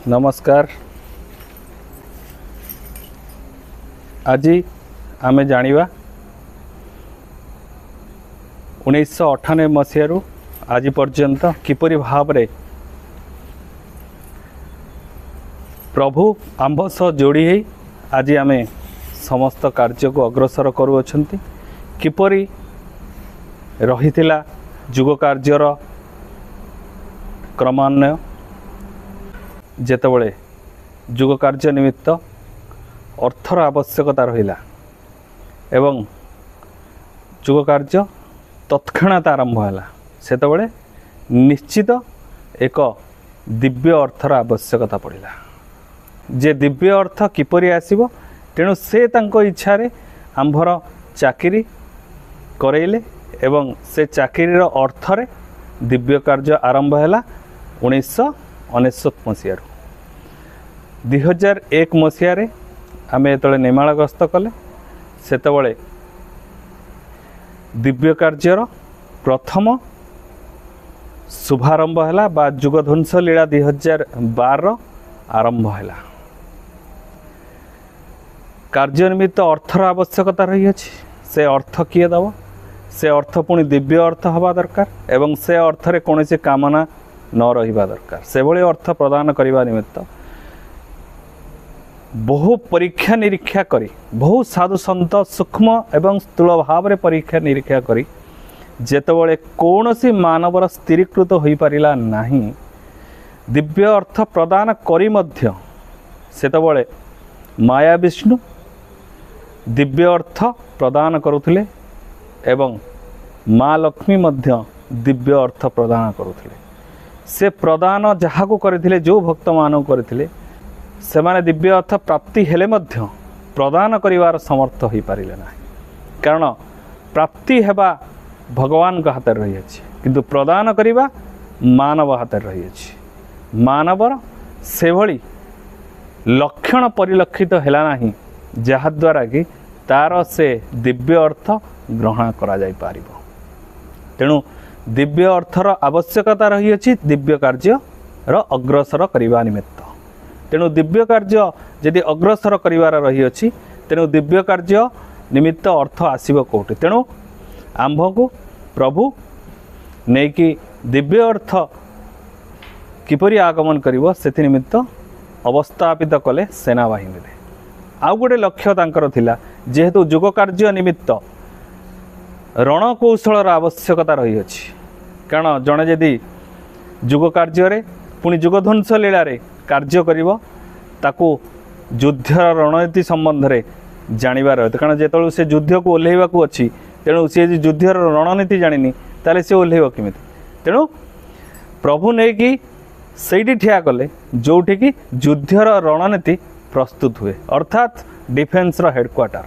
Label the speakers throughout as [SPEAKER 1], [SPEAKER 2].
[SPEAKER 1] नमस्कार। आज आमे जानिबा 1998 मसीह आज पर्यंत किपरि भाव रे प्रभु आंभ सह जोड़ी है आज आमे समस्त कार्य को अग्रसर करुअछंती किपरि रहिथिला जुग कार्यर क्रमान्वय जेतबळे जुग कार्य निमित्त अर्थर आवश्यकता रहिला एवं जुग कार्य तत्क्षणात आरंभ है सेतबळे निश्चित एक दिव्य अर्थर आवश्यकता पड़ा जे दिव्य अर्थ किपरि आसीबो तेणु से तांको इच्छा रे आंभर चाकरी करेले एवं से चाकरीर अर्थरे दिव्य कार्य आरंभ है 1999 मसीह 2001 मसीह आमे एतले नेमाल गस्त कले सेतबळे दिव्य कार्यर प्रथम शुभारंभ है बा जुगध्वंस लीला 2012 आरंभ है। कार्य निमित्त अर्थर आवश्यकता रही अछि से अर्थ किए दब से अर्थ पुणी दिव्य अर्थ हवा दरकार एवं से अर्थरे कौन से कामना न रहिबा दरकार से भली अर्थ प्रदान करने निमित्त बहु परीक्षा निरीक्षा करी बहु साधु संत सूक्ष्म एवं स्थूल भाव में परीक्षा निरीक्षा करी जेतबळे कौनसी मानवर स्थिरीकृत हो पारिला नाही दिव्य अर्थ प्रदान करी मध्य सेतबळे माया विष्णु दिव्य अर्थ प्रदान करुथिले एवं माँ लक्ष्मी मध्य दिव्य अर्थ प्रदान करुथिले से प्रदान जहाँ को करथिले जो भक्त मान करथिले से माने दिव्य अर्थ प्राप्ति हेले मध्य प्रदान करिवार समर्थ हो पारिले ना कारण प्राप्ति हेबा भगवान का हाथ रही अछि किंतु प्रदान करिबा मानव हाथ रही अछि मानवर से भली लक्षण परिलक्षित हेला नाही जहा द्वारा कि तार से दिव्य अर्थ ग्रहण करा जाय पारिबो तेणु दिव्य अर्थर आवश्यकता रही अछि दिव्य कार्य रो अग्रसर करिबा निमित्त तेणु दिव्य कार्य यदि अग्रसर करिवार रही अछि तेणु दिव्य कार्य निमित्त अर्थ आसीबो कोठी तेणु आंभ को प्रभु नहीं कि दिव्य अर्थ किपरि आगमन करिवो सेति निमित्त अवस्थापित कले सेनाबाहिनी रे आउ गोटे लक्ष्य तांकर थिला जेहेतु जुग कार्य निमित्त रणकौशल आवश्यकता रही अछि कारण जड़े जदि जुग कार्य पुणी जुगध्वंस लीला रे कार्य करिवो ताकू युद्धर रणनीति संबंध रे जानिबार रहते कारण जेतळु से युद्ध को ओल्हेवा को अछि तेणु सी युद्धर रणनीति जानिनी ताले से ओल्हेव केमिति तेणु प्रभु नहीं कि सही ठिया कले जोठी कि युद्धर रणनीति प्रस्तुत हुए अर्थात डिफेन्स रो हेडक्वार्टर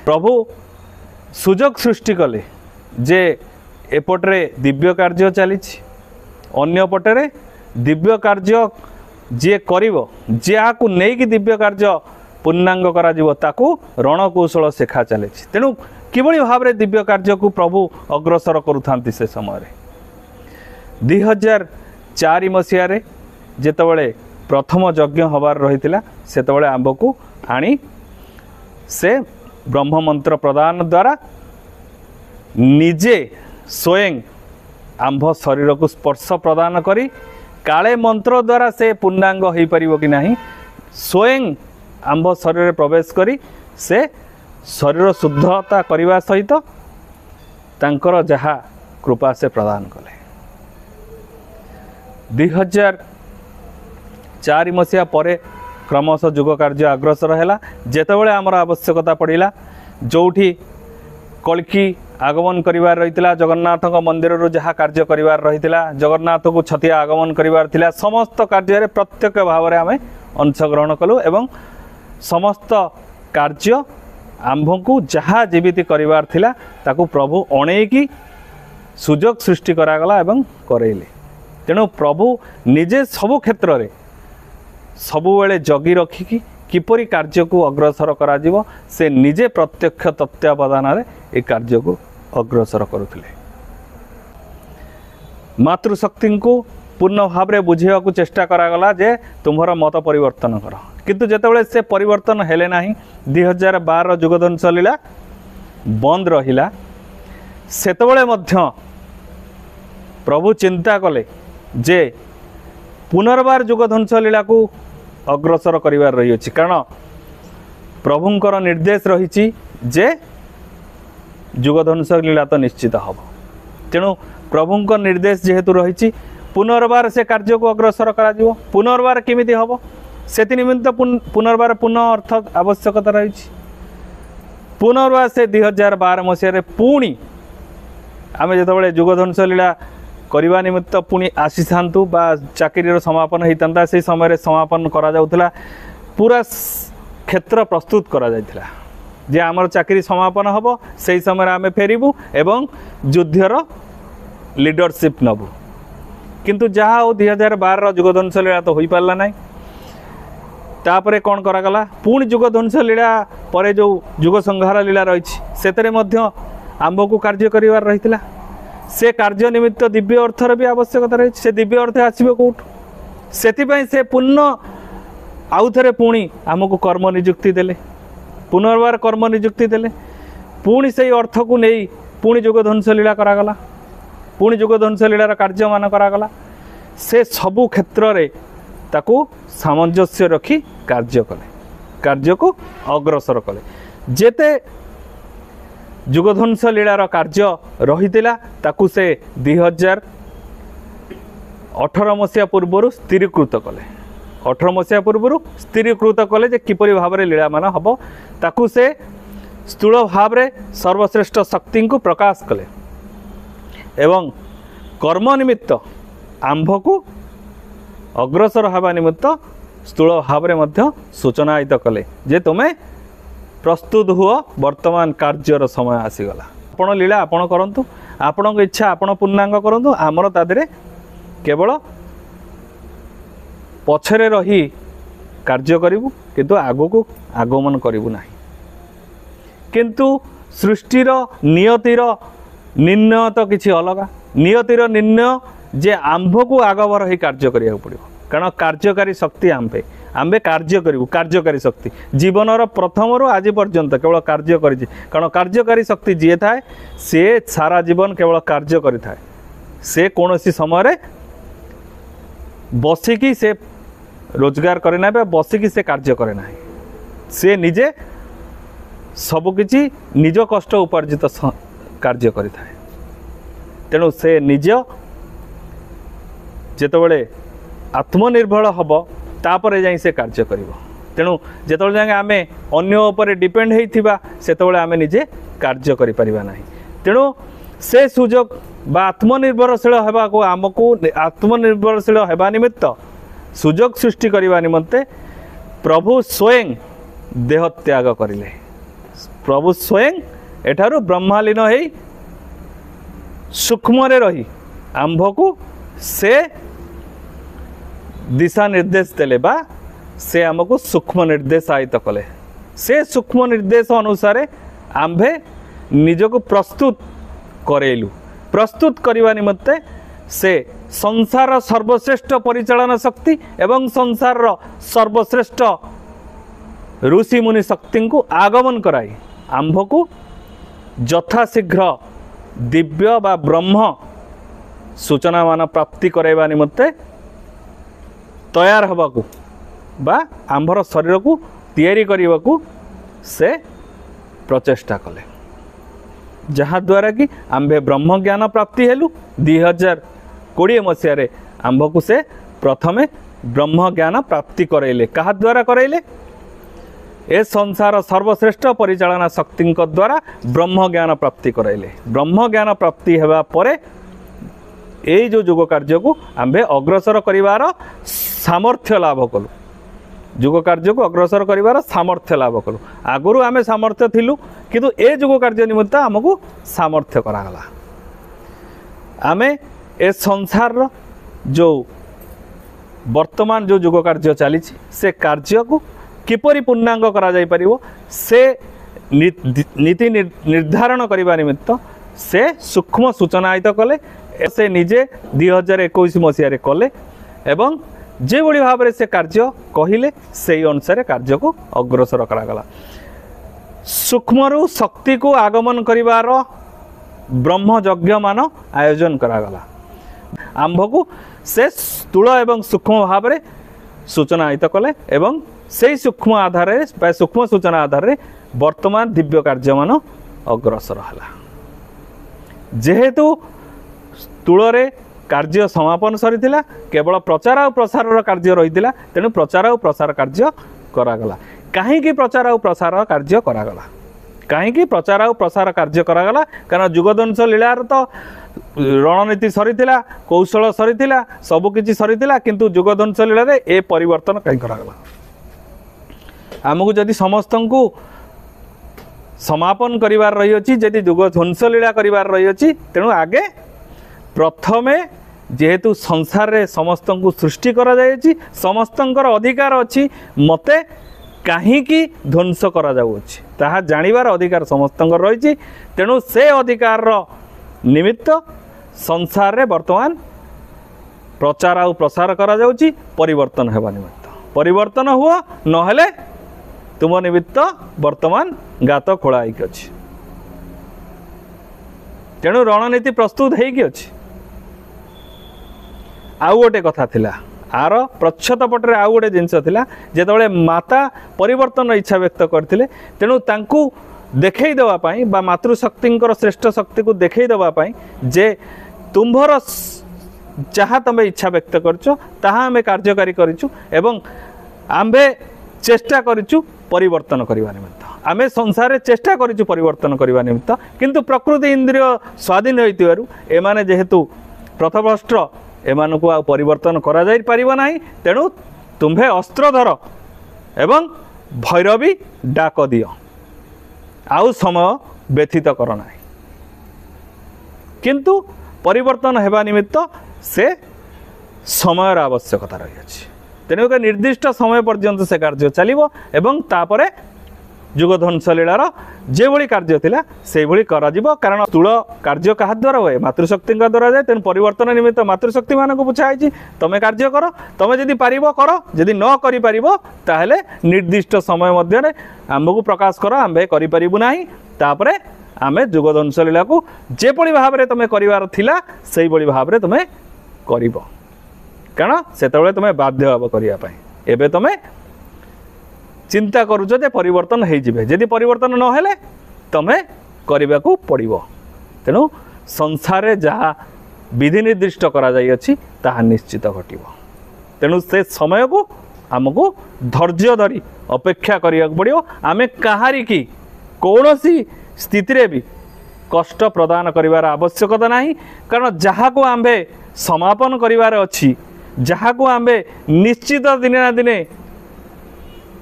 [SPEAKER 1] प्रभु सुजोग सृष्टि कले जे एपटरे दिव्य कार्य चली अन्य पटरे दिव्य कार्य जे करिवो जहाँको नहीं कि दिव्य कार्य पूर्णांग करा जीवो ताकू रणकौशल शिखा चली तेणु किभली भाव में दिव्य कार्य को प्रभु अग्रसर करुथांती से समय 2004 मसीह जेतबळे प्रथम यज्ञ हबार रही सेतबळे आंब को आनी से ब्रह्म मंत्र प्रदान द्वारा निजे स्वयं आंभ शरीर को स्पर्श प्रदान करी काले मंत्र द्वारा से पूर्णांग हो पारिबो कि नहीं स्वयं आंभ शरीर में प्रवेश करी से शरीर शुद्धता करने सहित तांकर जहा कृपा से प्रदान कले 2004 मसीहा परे क्रमश जुग कार्य अग्रसर है जेतबळे आमर आवश्यकता पड़ा जोठी कल्की आगमन करिवार रही जगन्नाथ मंदिर जहाँ कार्य करिवार रही जगन्नाथ को छतिया आगमन करिवार थिला समस्त कार्य प्रत्यक्ष भाव में आम अंशग्रहण कलु एवं समस्त कार्य आंभ को जहाँ जीवित करिवार थिला ताकू प्रभु अणेकी सुजोग सृष्टि करागला एवं करेले तेणु प्रभु निजे सबु क्षेत्र में सबुबले जगी रखिकी किपरि कार्य को अग्रसर करा जीवो से निजे प्रत्यक्ष तत्वावधान ए कार्य को अग्रसर करुथिले। मातृशक्ति को पूर्ण भाव में बुझेवा चेष्टा करागला जे तुम्हारा मत परिवर्तन कर किंतु जेतेबेले से परिवर्तन हेले नाही 2012 जुगधंस लीला बंद रहिला सेतेबेले मध्य प्रभु चिंता कले जे पुनर्बार जुगधंस लीला को अग्रसर करिवार रही अछि कारण प्रभुंकर निर्देश रही जे जुगधंस लीला तो निश्चित हम तेणु प्रभुंकर निर्देश जेहेतु रही पुनर्बार से कार्य को अग्रसर करा जिवो पुनर्बार केमिति हम से निमित्त पुनर्बार पुनः अर्थ आवश्यकता रही पुनर्बार से 2012 मसीह पुणी आम जो जुगधंस लीला करने निमित्त पुणी आसी था बा चाकरी समापन होता से समय समापन करा जाउथला पूरा क्षेत्र प्रस्तुत करा जाइथिला जे आमर चाकरी समापन हम से समय आम फेरबू एवं युद्धर लीडरशिप नबू किंतु जहाँ हो 2012 जुगधंस लीला तो हो पारा ना तापरे कौन करागला पुणी जुगधंस लीला पर जो जुग संहार लीला रही आंब को कार्य करिवार रही से कार्य निमित्त दिव्य अर्थर भी आवश्यकता रही से दिव्य अर्थ आसो कौटू से पुनः आउ थे पुणी आमको कर्म निजुक्ति देले पुनर्बार कर्म निजुक्ति देले पुणी से अर्थ को नहीं पुणी जुगधंस लीला करागला पुणी जुगधंस लीलार कार्य मान करागला से सबु क्षेत्र रे ताकू सामंजस्य रखी कार्य कले कार्य को अग्रसर कले जेते जुगधंस लीलार कार्य रही ताकू से 2018 मसीहा पूर्व स्थिरीकृत कले 18 मसीहा पूर्व स्थिरीकृत कले जे किपरि भाव में लीला मान हम ताकू से स्थूल भाव में सर्वश्रेष्ठ शक्ति को प्रकाश कले एवं कर्म निमित्त आंभ को अग्रसर हवा निमित्त स्थूल भाव में सूचनायित कले जे तुम्हें प्रस्तुत हुआ वर्तमान कार्यर समय आसीगला आपण लीला आपण करंतु आपण इच्छा आपण पूर्णांग करंतु आमर तादरे केवल पछरे रही कार्य करिवु किंतु आगो को आगमन करिवु नाही किंतु सृष्टिर नियतिर निर्णय तो किसी अलग नियतिर निर्णय जे आंभ को आगवर ही कार्य करिया पड़ो कारण कार्यकारी शक्ति आंबे आंबे कार्य करूँ कार्यकारी शक्ति जीवनर प्रथम रू आज पर्यंत केवल कार्य करिछि कारण कार्यकारी शक्ति जी थाए से सारा जीवन केवल कार्य करि थाए से कौन सी समय बसिकी से रोजगार करे ना बसिकी से कार्य करे ना से निजे सबकि निज कष्ट उपार्जित कार्य करि थाए तेणु से निज जेतबेले आत्मनिर्भर हम तापर जाई से कार्य करिवो तेणु जेतबेले जाके आमे अन्य ऊपर डिपेंड होइथिबा सेतबेले आमे निजे कार्य करि परिबा नाही तेणु से सुजोग बा आत्मनिर्भरशील हेबा को आमको आत्मनिर्भरशील हेबा निमित्त सुजोग सृष्टि करिबा निमंते प्रभु स्वयं देह त्याग करिले प्रभु स्वयं एठारु ब्रह्मालीन हेई सूक्ष्म रे रही आंभ को से दिशा निर्देश देले बा से आमको सूक्ष्म निर्देश आयत कले से सूक्ष्म निर्देश अनुसार आंभे निजको प्रस्तुत करेलु प्रस्तुत करने निमित्ते से संसार सर्वश्रेष्ठ परिचालन शक्ति एवं संसार सर्वश्रेष्ठ ऋषि मुनि शक्ति को आगमन कराई आंभ को यथाशीघ्र दिव्य बा ब्रह्म सूचना मान प्राप्ति कराइबा निमित्ते तैयार हबाकू बा आंभर शरीर को तैयारी करने को से प्रचेष्टा कले जहाँ द्वारा कि आंभे ब्रह्म ज्ञान प्राप्ति हेलु 2020 मसीह आंभ को से प्रथमे ब्रह्म ज्ञान प्राप्ति करैले कहा द्वारा करैले ए संसार सर्वश्रेष्ठ परिचालना शक्ति द्वारा ब्रह्म ज्ञान प्राप्ति करैले ब्रह्म ज्ञान प्राप्ति हेबा परे यही जो जुग कार्य को आंभे अग्रसर करिवार सामर्थ्य लाभ कलु जुग कार्य को अग्रसर करिवार सामर्थ्य लाभ कलु आगुरु आमे सामर्थ्य थिलु किंतु ए जुग कार्य निमित्त आमको सामर्थ्य करागला आमे ए संसार जो वर्तमान जो जुग कार्य चली से कार्य को किपरि पूर्णांग करा जाय परिवो से नीति निर्धारण करने निमित्त से सूक्ष्म सूचनायित कले से निजे 2021 मसीह कले एवं जे भली भाव से कार्य कहले से अनुसार कार्य को अग्रसर करागला। सूक्ष्म शक्ति को आगमन करिवार ब्रह्म यज्ञ मान आयोजन करागला। आंभ को से स्थूल एवं सूक्ष्म भाव में सूचना आयत कले एवं से सूक्ष्म आधार सूक्ष्म सूचना आधार वर्तमान दिव्य कार्य मान अग्रसर है। जेहेतु स्थूल कार्य समापन सरी केवल प्रचार और प्रसार कार्य रही तेणु प्रचार और प्रसार कार्य करागला। कहीं प्रचार और प्रसार कार्य करागला कहीं प्रचार और प्रसार कार्य करागला कारण जुगध्वंस लीलार तो रणनीति सरी कौशल सरी सबकि सरी किंतु जुगध्वंस लीला ए परिवर्तन कहीं करागला। आमको जदि समस्त को समापन करिवार रही अछि जदि जुगध्वंस लीला करिवार रही अछि तेणु आगे प्रथमे जेहेतु संसार रे समस्त को सृष्टि करा जायछि समस्तंकर अधिकार अछि मते कहीं ध्वंस करा जाउछि ताहा जानिबार अधिकार समस्तंकर रही तेणु से अधिकार निमित्त संसार रे वर्तमान प्रचार और प्रसार करा जाउछि परिवर्तन हेबा निमित्त परिवर्तन हुआ नहेले तुम निमित्त वर्तमान गात खोलाई अछि तेणु रणनीति प्रस्तुत होगी अच्छी। आउ गोटे कथा थिला आर प्रच्छत पटरे आउ गोटे जिनस थिला जेतबेले माता परिवर्तन इच्छा व्यक्त करथिले तेणु तांकू देखै देवा पई बा मातृशक्तिंकर श्रेष्ठ शक्ति को देखै देवा पई जे तुम्भर जहाँ तमे इच्छा व्यक्त करछो ताहा आमे कार्यकारी करिछु एवं आम्भे चेष्टा करिछु परिवर्तन करबा निमित्त आमे संसार चेष्टा करिछु परिवर्तन करबा निमित्त किंतु प्रकृति इंद्रिय स्वाधीन होइतिबारु एमाने जेहेतु प्रथभ्रष्ट एमान को आ परिवर्तन करा जाई परिबा नाही तेणु तुम्भे अस्त्र धर एवं भैरवी डाक दियो आउ समय व्यतीत कर नाही किंतु परिवर्तन हेबा निमित्त से समय आवश्यकता रही अछि तेणु एक निर्दिष्ट समय पर्यंत से कार्य चलिबो एवं तापरे जुगध्वंस लीलार जे भली कार्य थिला से भली करा जिवो कारण स्थूल कार्य कहा द्वारा हुए मातृशक्ति द्वारा जाए तेणु परिवर्तन निमित्त मातृशक्ति मान को पूछा है तमे कार्य कर तमे जदि पारिबो कर जदि न करि पारिबो ताहेले निर्दिष्ट समय मध्य आमको प्रकाश कर आम्भे करि पारिबु नाही तापरे आमे जुगध्वंस लीला को जे भली भाव रे तमे करिवार थिला सेही भली भाव रे तमे करिबो कारण सेतबेले तमे बाध्य हबो करिया पई एबे तमे चिंता करूछ जे परिवर्तन हो जिवे जदि परिवर्तन न हेले तमे करबा को पड़िबो तेणु संसार रे जहा विधि निर्दिष्ट करा जाई अछि ताहा निश्चित घटिबो तेणु से समय को हमको धैर्य धरी अपेक्षा करिया पड़िबो आमे कहारी की कौनसी स्थिति रे भी कष्ट प्रदान करिवार आवश्यकता नाही कारण जहा को आम्भे समापन करिवार अछि जहा को आम्भे निश्चित दिने ना दिने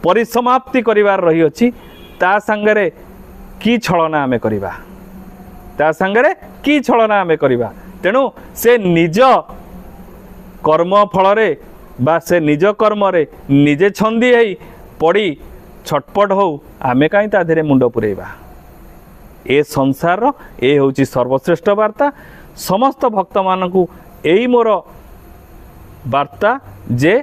[SPEAKER 1] परिसमाप्ति करिवार रही अछि ता संगरे की छलना आमे करिबा ता संगरे की छलना आमे करिबा तेणु से निज कर्म फल रे बा से निज कर्म रे निजे छंदी हेई पड़ी छटपट हो आमे काई ता धीरे मुंड पुरेबा ए संसार ए होची सर्वश्रेष्ठ वार्ता समस्त भक्त मानकु एई मोर वार्ता जे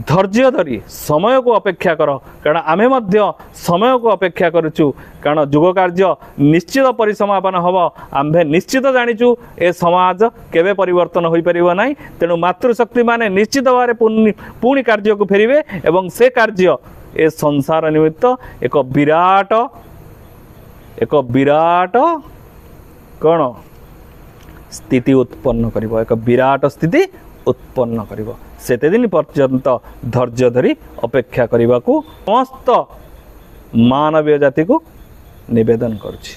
[SPEAKER 1] धैर्य धरी समय को अपेक्षा कर कारण आमे मध्य समय को अपेक्षा करूचु कारण जुग कार्य निश्चित परिसमापन हम आम्भे निश्चित जानिचु ए समाज केवे परिवर्तन हो पारिबो नाही तेणु मातृशक्ति माने निश्चित भाव पुणी कार्य को फेरिबे एवं से कार्य ए संसार निमित्त एक विराट कौन स्थिति उत्पन्न करिबो एक विराट स्थिति उत्पन्न करिबो सेते दिन पर्यंत धैर्य धरी अपेक्षा करने को समस्त मानवीय जाति को निवेदन करुछि।